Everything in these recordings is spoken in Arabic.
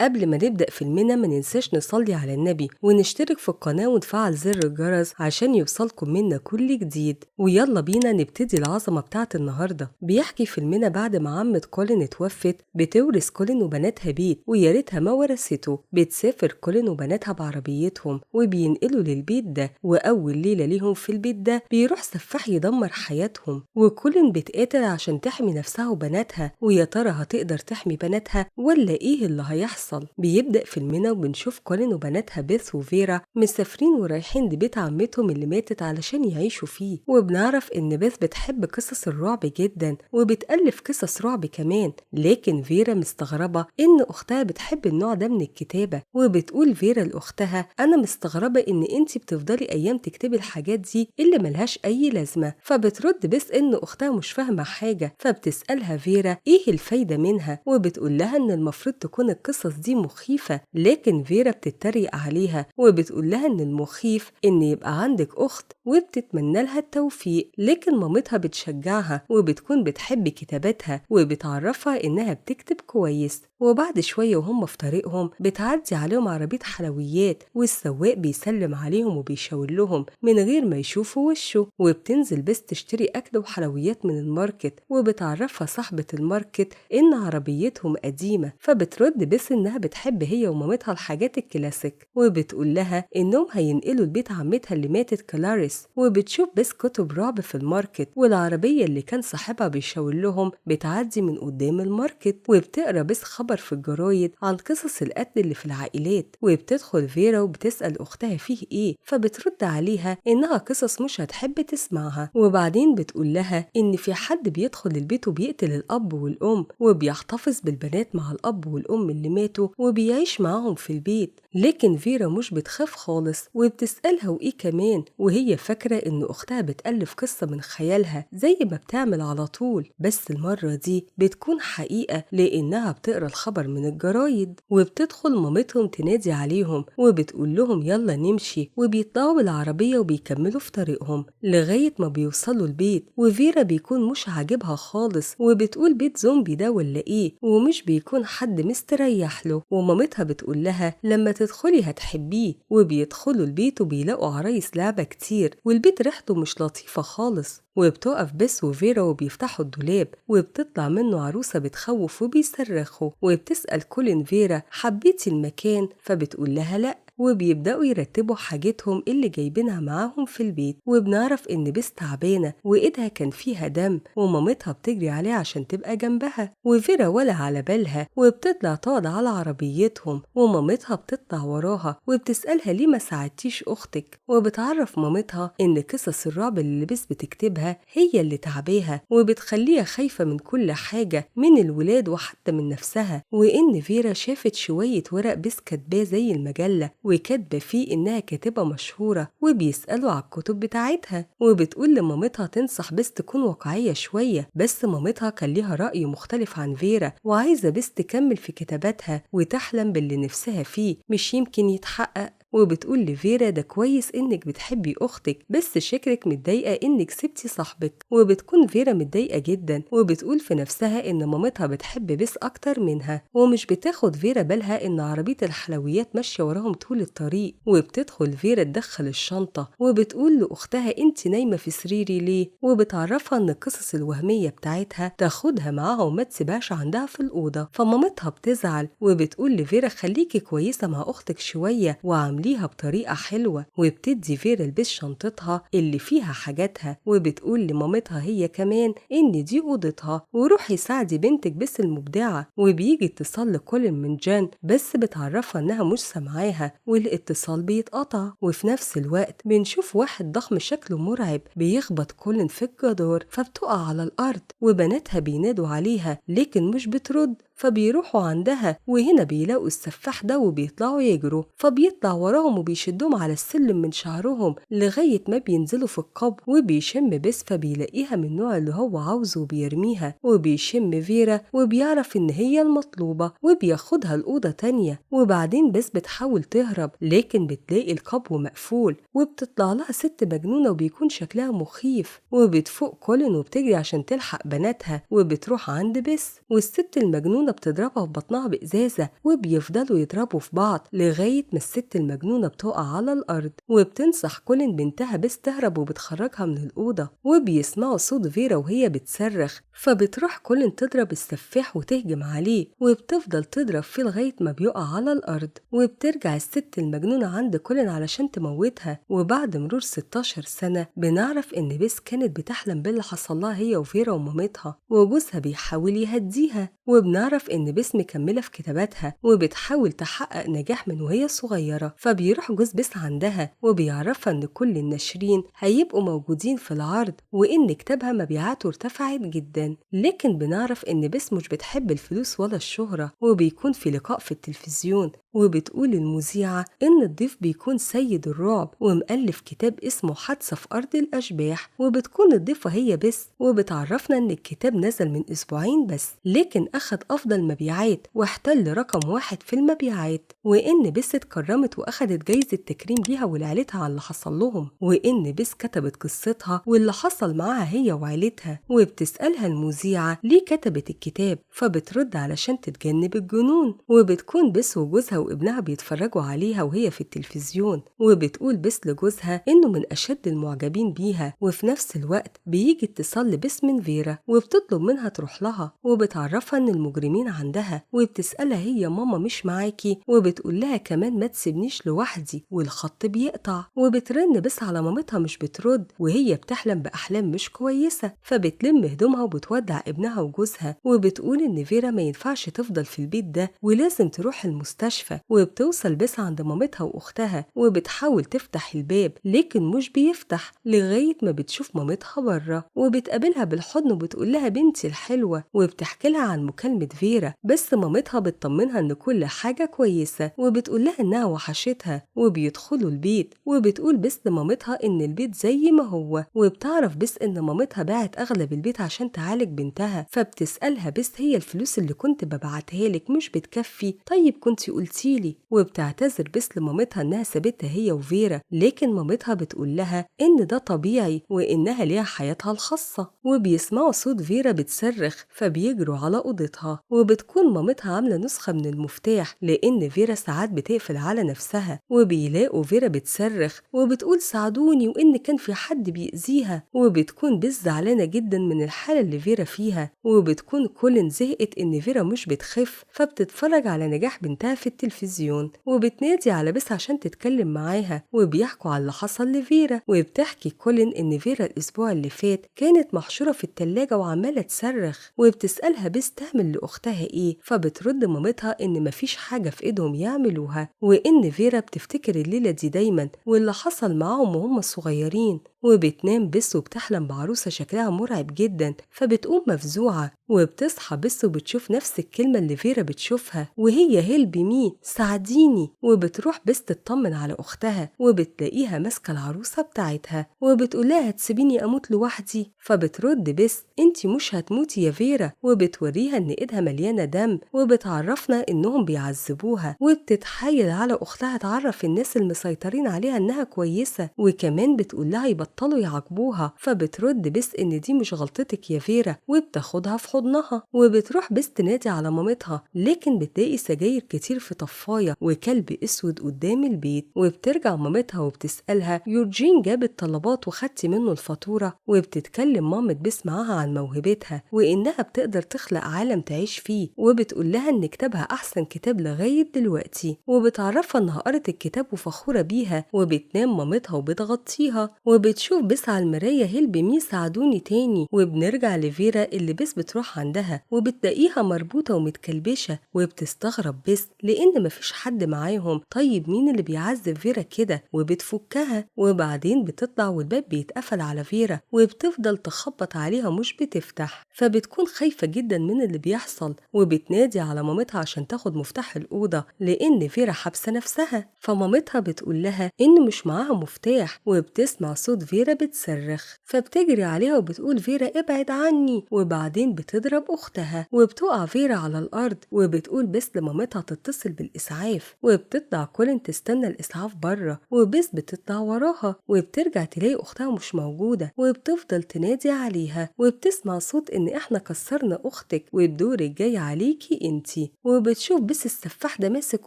قبل ما نبدأ فيلمنا ما ننساش نصلي على النبي ونشترك في القناة ونفعل زر الجرس عشان يوصلكم منا كل جديد. ويلا بينا نبتدي العظمة بتاعت النهاردة. بيحكي فيلمنا بعد ما عمة كولين اتوفت بتورث كولين وبناتها بيت، ويا ريتها ما ورثته. بتسافر كولين وبناتها بعربيتهم وبينقلوا للبيت ده، وأول ليلة ليهم في البيت ده بيروح سفاح يدمر حياتهم، وكولين بتقاتل عشان تحمي نفسها وبناتها. ويا ترى هتقدر تحمي بناتها ولا ايه اللي هيحصل؟ بيبدأ فيلمنا وبنشوف كولين وبناتها بيث وفيرا مسافرين ورايحين لبيت عمتهم اللي ماتت علشان يعيشوا فيه. وبنعرف ان بيث بتحب قصص الرعب جدا وبتألف قصص رعب كمان، لكن فيرا مستغربة ان اختها بتحب النوع ده من الكتابة. وبتقول فيرا لاختها انا مستغربة ان انتي بتفضلي ايام تكتبي الحاجات دي اللي ملهاش اي لازمة. فبترد بيث ان اختها مش فاهمة حاجة، فبتسألها فيرا ايه الفايدة منها، وبتقول لها ان المفروض تكون القصص دي مخيفة. لكن فيرا بتتريق عليها وبتقول لها ان المخيف ان يبقى عندك اخت وبتتمنى لها التوفيق. لكن مامتها بتشجعها وبتكون بتحب كتاباتها وبتعرفها انها بتكتب كويس. وبعد شوية وهم في طريقهم بتعدي عليهم عربية حلويات، والسواق بيسلم عليهم وبيشاور لهم من غير ما يشوفوا وشه. وبتنزل بس تشتري أكل وحلويات من الماركت، وبتعرفها صاحبة الماركت إن عربيتهم قديمة. فبترد بس إنها بتحب هي ومامتها الحاجات الكلاسيك، وبتقول لها إنهم هينقلوا لبيت عمتها اللي ماتت كلاريس. وبتشوف بس كتب رعب في الماركت، والعربية اللي كان صاحبها بيشاور لهم بتعدي من قدام الماركت. وبتقرا بس خبر في الجرايد عن قصص القتل اللي في العائلات. وبتدخل فيرا وبتسأل أختها فيه إيه، فبترد عليها إنها قصص مش هتحب تسمعها. وبعدين بتقول لها إن في حد بيدخل البيت وبيقتل الأب والأم وبيحتفظ بالبنات مع الأب والأم اللي ماتوا وبيعيش معاهم في البيت. لكن فيرا مش بتخاف خالص وبتسألها وإيه كمان، وهي فاكرة إن أختها بتألف قصة من خيالها زي ما بتعمل على طول. بس المرة دي بتكون حقيقة لأنها بتقرأ الخبر من الجرايد. وبتدخل مامتهم تنادي عليهم وبتقول لهم يلا نمشي، وبيطلعوا بالعربية وبيكملوا في طريقهم لغاية ما بيوصلوا البيت. وفيرا بيكون مش عاجبها خالص وبتقول بيت زومبي ده ولا ايه، ومش بيكون حد مستريح له. ومامتها بتقول لها لما تدخلي هتحبيه. وبيدخلوا البيت وبيلاقوا عرايس لعبة كتير، والبيت ريحته مش لطيفة خالص. وبتقف بس وفيرا وبيفتحوا الدولاب وبتطلع منه عروسة بتخوف وبيصرخوا. وبتسأل كولين فيرا حبيتي المكان، فبتقول لها لأ. وبيبدأوا يرتبوا حاجتهم اللي جايبينها معاهم في البيت. وبنعرف إن بس تعبانة وإيدها كان فيها دم، ومامتها بتجري عليها عشان تبقى جنبها. وفيرا ولا على بالها وبتطلع تقعد على عربيتهم، ومامتها بتطلع وراها وبتسألها ليه ما ساعدتيش أختك. وبتعرف مامتها إن قصص الرعب اللي بس بتكتبها هي اللي تعباها وبتخليها خايفة من كل حاجة، من الولاد وحتى من نفسها. وإن فيرا شافت شوية ورق بس كاتباه زي المجلة، وكاتبة فيه إنها كاتبة مشهورة وبيسألوا على الكتب بتاعتها. وبتقول لمامتها تنصح بس تكون واقعية شوية، بس مامتها كان ليها رأي مختلف عن فيرا وعايزة بس تكمل في كتاباتها وتحلم باللي نفسها فيه مش يمكن يتحقق. وبتقول لفيرا ده كويس انك بتحبي اختك، بس شكلك متضايقه انك سبتي صاحبك. وبتكون فيرا متضايقه جدا وبتقول في نفسها ان مامتها بتحب بس اكتر منها، ومش بتاخد فيرا بالها ان عربيه الحلويات ماشيه وراهم طول الطريق. وبتدخل فيرا تدخل الشنطه وبتقول لاختها انت نايمه في سريري ليه، وبتعرفها ان القصص الوهميه بتاعتها تاخدها معاها وما تسيبهاش عندها في الاوضه. فمامتها بتزعل وبتقول لفيرا خليكي كويسه مع اختك شويه ليها بطريقة حلوة. وبتدي فيرا البس شنطتها اللي فيها حاجاتها، وبتقول لمامتها هي كمان إن دي أوضتها وروحي ساعدي بنتك بس المبدعة. وبيجي اتصال لكولين من جان بس بتعرفها إنها مش سامعاها والاتصال بيتقطع. وفي نفس الوقت بنشوف واحد ضخم شكله مرعب بيخبط كولين في الجدار، فبتقع على الأرض وبناتها بينادوا عليها لكن مش بترد. فبيروحوا عندها وهنا بيلاقوا السفاح ده وبيطلعوا يجروا، فبيطلع وراهم وبيشدهم على السلم من شعرهم لغاية ما بينزلوا في القبر. وبيشم بس فبيلاقيها من النوع اللي هو عاوزه وبيرميها. وبيشم فيرا وبيعرف ان هي المطلوبة وبياخدها الأوضة تانية. وبعدين بس بتحاول تهرب لكن بتلاقي القبو مقفول، وبتطلع لها ست مجنونة وبيكون شكلها مخيف. وبتفوق كولين وبتجري عشان تلحق بناتها وبتروح عند بس، والست المجنونة بتضربها في بطنها بإزازة، وبيفضلوا يضربوا في بعض لغاية ما الست المجنونة بتقع على الأرض، وبتنصح كولين بنتها بس تهرب وبتخرجها من الأوضة، وبيسمعوا صوت فيرا وهي بتصرخ، فبتروح كولين تضرب السفاح وتهجم عليه، وبتفضل تضرب فيه لغاية ما بيقع على الأرض، وبترجع الست المجنونة عند كولين علشان تموتها. وبعد مرور 16 سنة بنعرف إن بيس كانت بتحلم باللي حصل لها هي وفيرا ومامتها، وجوزها بيحاول يهديها، وبنعرف إن بيس مكملة في كتاباتها وبتحاول تحقق نجاح من وهي صغيرة، فبيروح جوز بيس عندها وبيعرفها إن كل الناشرين هيبقوا موجودين في العرض، وإن كتابها مبيعاته ارتفعت جدا. لكن بنعرف إن بيس مش بتحب الفلوس ولا الشهرة، وبيكون في لقاء في التلفزيون وبتقول المذيعة إن الضيف بيكون سيد الرعب ومؤلف كتاب اسمه حادثة في أرض الأشباح، وبتكون الضيفة هي بس، وبتعرفنا إن الكتاب نزل من أسبوعين بس لكن أخد أفضل مبيعات واحتل رقم 1 في المبيعات، وإن بس اتكرمت وأخدت جايزة تكريم ليها ولعيلتها على اللي حصل لهم، وإن بس كتبت قصتها واللي حصل معاها هي وعيلتها. وبتسألها المذيعة ليه كتبت الكتاب، فبترد علشان تتجنب الجنون. وبتكون بس وجوزها وابنها بيتفرجوا عليها وهي في التلفزيون، وبتقول بس لجوزها إنه من أشد المعجبين بيها، وفي نفس الوقت بيجي اتصال لبس من فيرا وبتطلب منها تروح لها، وبتعرفها إن المجرمين عندها، وبتسألها هي ماما مش معاكي، وبتقول لها كمان ما تسيبنيش لوحدي، والخط بيقطع. وبترن بس على مامتها مش بترد، وهي بتحلم بأحلام مش كويسة، فبتلم هدومها وبتودع ابنها وجوزها، وبتقول إن فيرا ما ينفعش تفضل في البيت ده ولازم تروح المستشفى. وبتوصل بس عند مامتها وأختها وبتحاول تفتح الباب لكن مش بيفتح لغاية ما بتشوف مامتها بره، وبتقابلها بالحضن وبتقول لها بنتي الحلوة، وبتحكي لها عن مكالمة فيرا. بس مامتها بتطمنها إن كل حاجة كويسة، وبتقول لها إنها وحشتها. وبيدخلوا البيت وبتقول بس لمامتها إن البيت زي ما هو، وبتعرف بس إن مامتها باعت أغلب البيت عشان تعالج بنتها، فبتسألها بس هي الفلوس اللي كنت ببعتها لك مش بتكفي؟ طيب كنتي قلتيلي. وبتعتذر بس لمامتها إنها سابتها هي وفيرا، لكن مامتها بتقول لها إن ده طبيعي وإنها ليها حياتها الخاصة. وبيسمعوا صوت فيرا بتصرخ فبيجروا على أوضتها، وبتكون مامتها عاملة نسخة من المفتاح لأن فيرا ساعات بتقفل على نفسها، وبيلاقوا فيرا بتصرخ وبتقول ساعدوني وإن كان في حد بيأذيها. وبتكون بس زعلانة جدا من الحالة اللي فيرا فيها، وبتكون كولين زهقت إن فيرا مش بتخف، فبتتفرج على نجاح بنتها في التلفزيون، وبتنادي على بس عشان تتكلم معاها، وبيحكوا على اللي حصل لفيرا. وبتحكي كولين إن فيرا الأسبوع اللي فات كانت محشورة في التلاجة وعمالة تصرخ، وبتسألها بس تعمل لأختها إيه، فبترد مامتها إن مفيش حاجة في إيدهم يعملوها، وإن فيرا بتفتكر الليلة دي دايما واللي حصل معاهم وهم صغيرين. وبتنام بس وبتحلم بعروسة شكلها مرعب جدا، فبتقوم مفزوعة وبتصحى بس وبتشوف نفس الكلمة اللي فيرا بتشوفها وهي هيلب مي ساعديني. وبتروح بس تطمن على أختها وبتلاقيها ماسكة العروسة بتاعتها وبتقولها هتسيبيني أموت لوحدي، فبترد بس انتي مش هتموتي يا فيرا، وبتوريها ان ايدها مليانة دم، وبتعرفنا انهم بيعذبوها، وبتتحايل على أختها تعرف الناس المسيطرين عليها انها كويسة، وكمان بتقولها يبطلوا يعاقبوها، فبترد بس ان دي مش غلطتك يا فيرا، وبتاخدها في حضنها. وبتروح بس تنادي على مامتها لكن بتلاقي سجاير كتير في طفاية وكلب اسود قدام البيت، وبترجع مامتها وبتسألها يورجين جاب الطلبات وخدتي منه الفاتورة. وبتتكلم مامة بس معاها عن موهبتها وانها بتقدر تخلق عالم تعيش فيه، وبتقول لها ان كتابها احسن كتاب لغاية دلوقتي، وبتعرفها انها قرت الكتاب وفخورة بيها. وبتنام مامتها وبتغطيها، وبتشوف بس على المراية هيلب مي ساعدوني تاني. وبنرجع لفيرا اللي بس بتروح عندها وبتلاقيها مربوطة ومتكلبشة، وبتستغرب بس لان مفيش حد معاهم. طيب مين اللي بيعذب فيرا كده؟ وبتفكها، وبعدين بتطلع والباب بيتقفل على فيرا، وبتفضل تخبط عليها مش بتفتح، فبتكون خايفة جدا من اللي بيحصل، وبتنادي على مامتها عشان تاخد مفتاح الأوضة لأن فيرا حابسة نفسها. فمامتها بتقول لها إن مش معاها مفتاح، وبتسمع صوت وفيرا بتصرخ، فبتجري عليها وبتقول فيرا ابعد عني، وبعدين بتضرب أختها وبتقع فيرا على الأرض، وبتقول بس لمامتها تتصل بالإسعاف، وبتطلع كولين تستنى الإسعاف بره، وبس بتطلع وراها وبترجع تلاقي أختها مش موجودة، وبتفضل تنادي عليها وبتسمع صوت إن إحنا كسرنا أختك والدور الجاي عليكي انتي، وبتشوف بس السفاح ده ماسك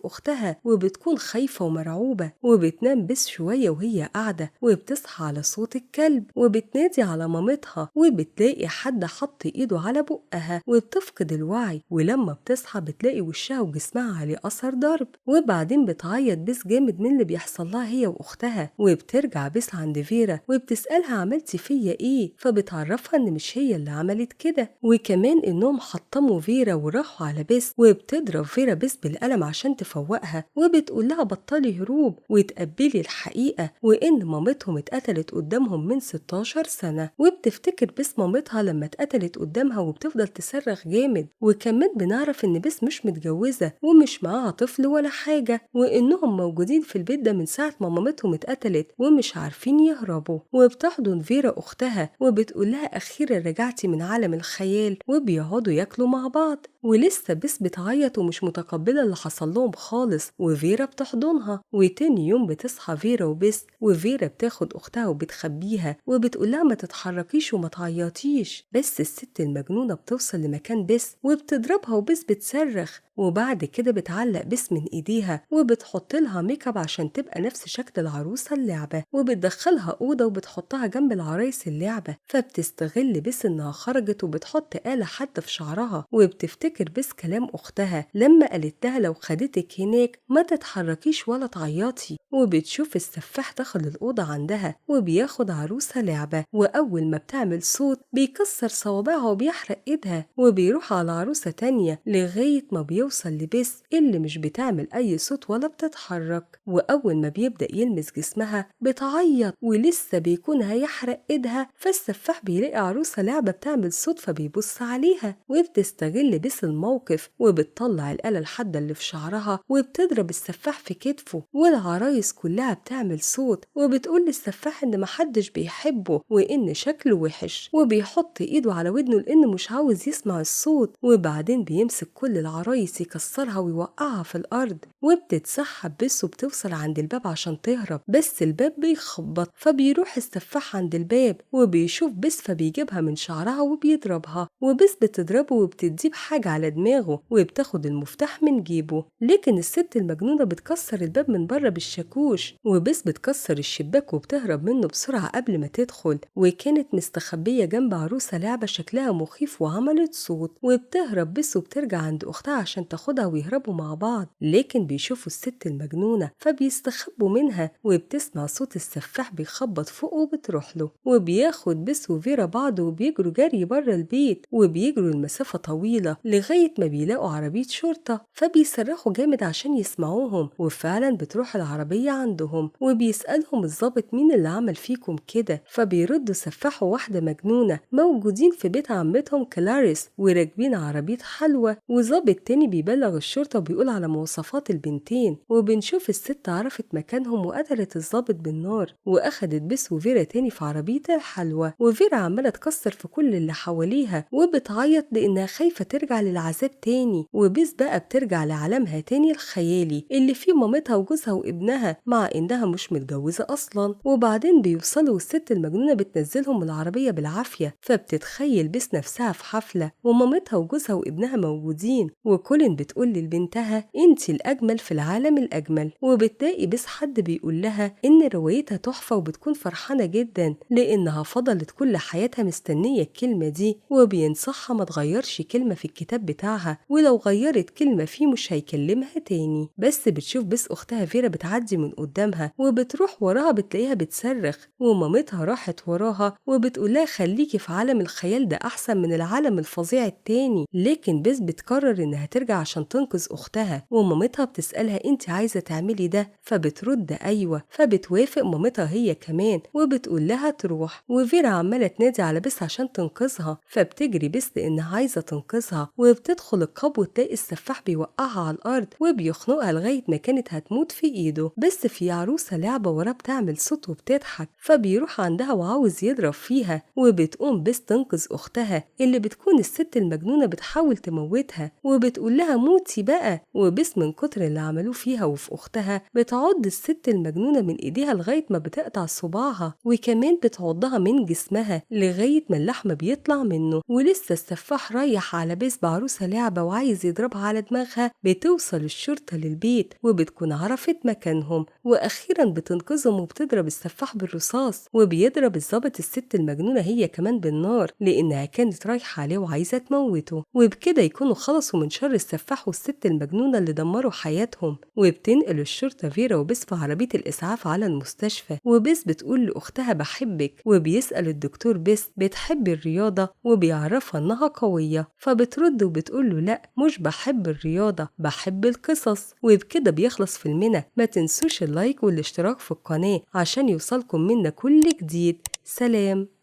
أختها وبتكون خايفة ومرعوبة، وبتنام بس شوية وهي قاعدة وبتصحى على صوت الكلب، وبتنادي على مامتها وبتلاقي حد حط إيده على بقها وبتفقد الوعي، ولما بتصحى بتلاقي وشها وجسمها عليه أثر ضرب، وبعدين بتعيط بس جامد من اللي بيحصل لها هي وأختها، وبترجع بس عند فيرا وبتسألها عملتي فيا إيه، فبتعرفها إن مش هي اللي عملت كده، وكمان إنهم حطموا فيرا وراحوا على بس، وبتضرب فيرا بس بالقلم عشان تفوقها، وبتقول لها بطلي هروب وتقبلي الحقيقة وإن مامتهم اتقتلت قدامهم من 16 سنة، وبتفتكر بس مامتها لما اتقتلت قدامها وبتفضل تصرخ جامد، وكمان بنعرف إن بس مش متجوزة ومش معاها طفل ولا حاجة، وإنهم موجودين في البيت ده من ساعة ما مامتهم اتقتلت ومش عارفين يهربوا، وبتحضن فيرا أختها وبتقول لها أخيرا رجعتي من عالم الخيال، وبيقعدوا ياكلوا مع بعض، ولسه بس بتعيط ومش متقبلة اللي حصل لهم خالص، وفيرا بتحضنها، وتاني يوم بتصحى فيرا وبس، وفيرا بتاخد أختها وبتخبيها وبتقولها ما تتحركيش وما تعيطيش، بس الست المجنونة بتوصل لمكان بس وبتضربها وبس بتصرخ، وبعد كده بتعلق بس من ايديها وبتحط لها ميك اب عشان تبقى نفس شكل العروسة اللعبة، وبتدخلها أوضة وبتحطها جنب العرايس اللعبة، فبتستغل بس انها خرجت وبتحط آلة حادة في شعرها، وبتفتكر بس كلام أختها لما قالت لها لو خدتك هناك ما تتحركيش ولا تعيطي، وبتشوف السفاح دخل الأوضة عندها وبياخد عروسة لعبة، وأول ما بتعمل صوت بيكسر صوابعها وبيحرق ايدها، وبيروح على عروسة تانية لغاية ما بيوصل لبس اللي مش بتعمل أي صوت ولا بتتحرك، وأول ما بيبدأ يلمس جسمها بتعيط ولسه بيكون هيحرق ايدها، فالسفاح بيلاقي عروسة لعبة بتعمل صوت فبيبص عليها، وبتستغل بس الموقف وبتطلع الآلة الحادة اللي في شعرها وبتضرب السفاح في كتفه، والعرايس كلها بتعمل صوت وبتقول للسفاح إن محدش بيحبه وإن شكله وحش، وبيحط إيده على ودنه لأنه مش عاوز يسمع الصوت، وبعدين بيمسك كل العرايس يكسرها ويوقعها في الأرض، وبتتسحب بس وبتوصل عند الباب عشان تهرب، بس الباب بيخبط، فبيروح السفاح عند الباب وبيشوف بس فبيجيبها من شعرها وبيضربها، وبس بتضربه وبتديه بحاجة على دماغه وبتاخد المفتاح من جيبه، لكن الست المجنونة بتكسر الباب من بره بالشاكوش، وبس بتكسر الشباك وبتهرب منه بسرعة قبل ما تدخل، وكانت مستخبية جنب عروسة لعبة شكلها مخيف وعملت صوت، وبتهرب بس وبترجع عند أختها عشان تاخدها ويهربوا مع بعض، لكن بيشوفوا الست المجنونة فبيستخبوا منها، وبتسمع صوت السفاح بيخبط فوق وبتروح له، وبياخد بس وفيرا بعض وبيجروا جري بره البيت، وبيجروا المسافة طويلة لغاية ما بيلاقوا عربية شرطة، فبيصرخوا جامد عشان يسمعوهم، وفعلا بتروح العربية عندهم وبيسألهم الضابط مين اللي عمل فيكم كده، فبيردوا سفاح وواحدة مجنونة موجودين في بيت عمتهم كلاريس وراكبين عربية حلوى، وضابط تاني بيبلغ الشرطة وبيقول على مواصفات البنتين، وبنشوف الست عرفت مكانهم وقتلت الضابط بالنار، واخدت بس وفيرا تاني في عربية الحلوى، وفيرا عمالة تكسر في كل اللي حواليها وبتعيط لانها خايفة ترجع للعذاب تاني، وبس بقى بترجع لعالمها تاني الخيالي اللي فيه مامتها وجوزها وابنها مع انها مش متجوزة اصلا، وبعدين بيوصلوا والست المجنونة بتنزلهم من العربية بالعافية، فبتتخيل بس نفسها في حفلة ومامتها وجوزها وابنها موجودين، وكولين بتقول لبنتها انتي الأجمل في العالم الأجمل، وبتلاقي بس حد بيقول لها إن روايتها تحفة وبتكون فرحانة جدا لأنها فضلت كل حياتها مستنية الكلمة دي، وبينصحها ما تغيرش كلمة في الكتاب بتاعها، ولو غيرت كلمة فيه مش هيكلمها تاني، بس بتشوف بس أختها فيرا بتعدي من قدامها وبتروح وراها بتلاقيها بتصرخ، ومامتها راحت وراها وبتقولها خليكي في عالم الخيال ده أحسن من العالم الفظيع التاني، لكن بس بتقرر إنها ترجع عشان تنقذ أختها، ومامتها بتسألها انت عايزة تعملي ده، فبترد أيوة، فبتوافق مامتها هي كمان وبتقول لها تروح، وفيرا عمالة تنادي على بس عشان تنقذها، فبتجري بس لأنها عايزة تنقذها، وبتدخل القبو وتلاقي السفاح بيوقعها على الأرض وبيخنقها لغاية ما كانت هتموت في إيده. بس في عروسة لعبة وراه بتعمل صوت وبتضحك، فبيروح عندها وعاوز يضرب فيها، وبتقوم بس تنقذ أختها اللي بتكون الست المجنونة بتحاول تموتها، وبتقول لها موتي بقى. وبس من كتر اللي عملوه فيها وفي أختها بتعض الست المجنونة من إيديها لغاية ما بتقطع صباعها، وكمان بتعضها من جسمها لغاية ما اللحم بيطلع منه. ولسه السفاح رايح على بس بعروسة لعبة وعايز يضربها على دماغها، بتوصل الشرطة للبيت وبتكون عرفت مكانهم، وأخيرا بتنقذهم وبتضرب السفاح بالرصاص، وبيضرب الضابط الست المجنونة هي كمان بالنار لأنها كانت رايحة عليه وعايزة تموته. وبكده يكونوا خلصوا من شر السفاح والست المجنونة اللي دمروا حياتهم. وبتنقل الشرطة فيرا وبس في عربية الإسعاف على المستشفى، وبس بتقول لأختها بحبك، وبيسأل الدكتور بس بتحب الرياضة، وبيعرفها إنها قوية، فبترد وبتقول له لأ مش بحب الرياضة، بحب القصص. وبكده بيخلص فيلمنا. ما تنسوش اللايك والاشتراك في القناة عشان يوصلكم منا كل جديد. سلام.